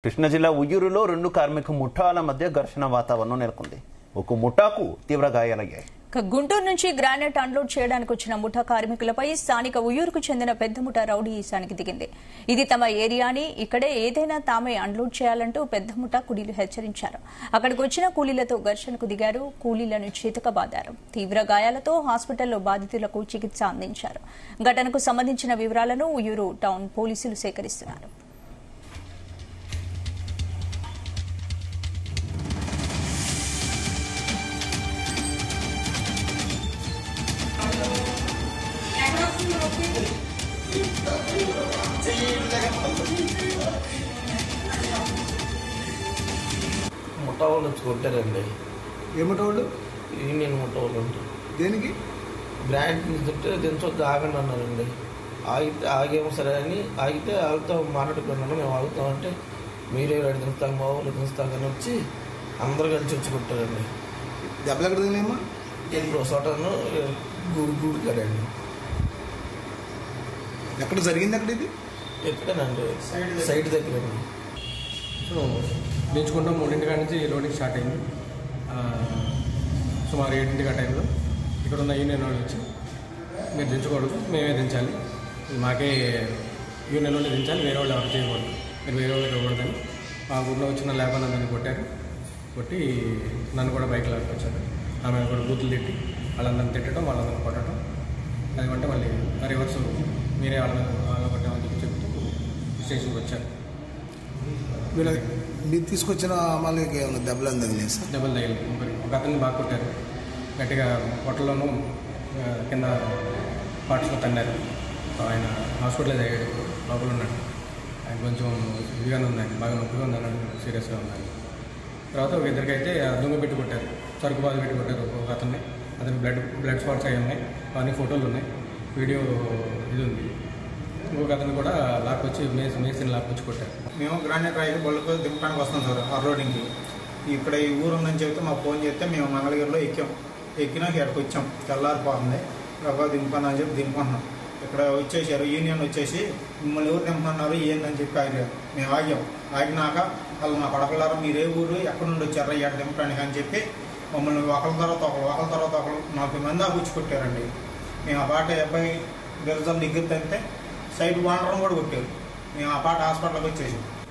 కృష్ణా జిల్లా ఉయ్యూరులో రెండు కార్మిక ముఠాల మధ్య ఘర్షణ వాతావరణం నెలకొంది. ఒక ముఠాకు తీవ్ర గాయాలయ్యాయి. గుంటూరు నుంచి గ్రానైట్ అన్లోడ్ చేయడానికి వచ్చిన ముఠా కార్మికులపై స్థానిక ఉయ్యూరుకు చెందిన పెద్ద ముఠా రౌడీ ఈశానికి దిగింది. ఇది తమ ఏరియా అని, ఇక్కడే ఏదైనా తామే అన్లోడ్ చేయాలంటూ పెద్ద ముఠా కూలీలు హెచ్చరించారు. అక్కడికి వచ్చిన కూలీలతో ఘర్షణకు దిగారు. కూలీలను చితకబాదారు. తీవ్ర గాయాలతో హాస్పిటల్లో బాధితులకు చికిత్స అందించారు. ఘటనకు సంబంధించిన వివరాలను ఉయ్యూరు టౌన్ పోలీసులు సేకరిస్తున్నారు. ముఠా వాళ్ళు వచ్చి కొట్టారండి. ఏ ముఠా వాళ్ళు? యూనియన్ ముఠా వాళ్ళు ఉంటారు. దేనికి? బ్రాండ్ తింటే దించొద్దు ఆగండి అన్నారండి. ఆగేమో సరే అని ఆగితే ఆగుతాం మాట్లాడుకున్నాను. మేము ఆగుతామంటే మీరే రెడీ దించుతాం, మా ఊళ్ళు దించుతాం కానీ వచ్చి అందరూ కలిసి వచ్చి కొట్టారండి. దెబ్బలు ఎక్కడ తినేమా? ఎప్పుడు సోటను గూడు కదండి. ఎక్కడ జరిగింది? అక్కడ ఇది ఎక్కడేనండి, సైడ్ దగ్గరండి. సో దించుకుంటాం 3 కాడ నుంచి లోడింగ్ స్టార్ట్ అయింది. సుమారు 7 ఆ టైంలో ఇక్కడ ఉన్న యూనియన్ వాళ్ళు వచ్చి మీరు దించకూడదు, మేమే దించాలి, మాకే యూనియన్ వాళ్ళు దించాలి, వేరే వాళ్ళు ఎవరు చేయకూడదు, మీరు వేరే వాళ్ళకి ఇవ్వకూడదని మా ఊళ్ళో వచ్చిన లేబర్ అందరినీ కొట్టారు. కొట్టి నన్ను కూడా బైక్ లాక్కొచ్చారు. ఆమె కూడా బూతులు తిట్టి వాళ్ళందరినీ తిట్టడం, వాళ్ళందరినీ కొట్టడం. అది అంటే మళ్ళీ రివర్స్ మీరే వాళ్ళ కొట్టామని చెప్పి చెప్తూ స్టేషన్కి వచ్చారు. మీరు తీసుకొచ్చిన అమ్మాయికి ఏమైనా దెబ్బలు తగిలేదు సార్? దెబ్బలు తగిలింది. ఒక అతన్ని బాగా కొట్టారు, గట్టిగా పొట్టలోనూ కింద పార్ట్స్లో తన్నారు. ఆయన హాస్పిటలైజ్ అయ్యాడు, లోపల ఉన్నాడు. ఆయన కొంచెం ఇదిగానే ఉందండి, బాగా నొప్పిగా ఉందన్నాడు, సీరియస్గా ఉందని. తర్వాత ఒక ఇద్దరికైతే దుంగ పెట్టి కొట్టారు, సరుకు బాధ పెట్టి కొట్టారు. ఒక అతన్ని బ్లడ్ స్పాట్స్ అవి ఉన్నాయి, అవన్నీ ఫోటోలు ఉన్నాయి, వీడియో ఇది ఉంది. ఇంకొక అతను కూడా లాక్కొచ్చి మేసిని లాక్కొచ్చి కొట్టారు. మేము గ్రానైట్ రాయికి బళ్ళకు దింపడానికి వస్తాం సార్ అన్లోడింగ్కి. ఇక్కడ ఈ ఊరు ఉందని చెప్తే మాకు ఫోన్ చేస్తే మేము మంగళగిరిలో ఎక్కినాక ఇక్కడికి వచ్చాం. తెల్లారిపోతుంది, బాబా దింపని చెప్పి దింపుకుంటున్నాం. ఇక్కడ వచ్చేసారు యూనియన్ వచ్చేసి మిమ్మల్ని ఎవరు దింపన్నారు ఏందని చెప్పి ఆగారు. మేము ఆగినాక వాళ్ళు మా పడకలారా మీరు ఏ ఊరు ఎక్కడి నుండి వచ్చారా ఇక్కడ దింపడానికి అని చెప్పి మమ్మల్ని ఒకరి తర్వాత ఒకరు 40 మంది ఆపుచ్చి కొట్టారండి. మేము ఆ పాట అబ్బాయి గిరిజలు దగ్గర తంటే సైడ్ వాండరం కూడా కొట్టారు. మేము ఆ పాట హాస్పిటల్కి వచ్చేసాం.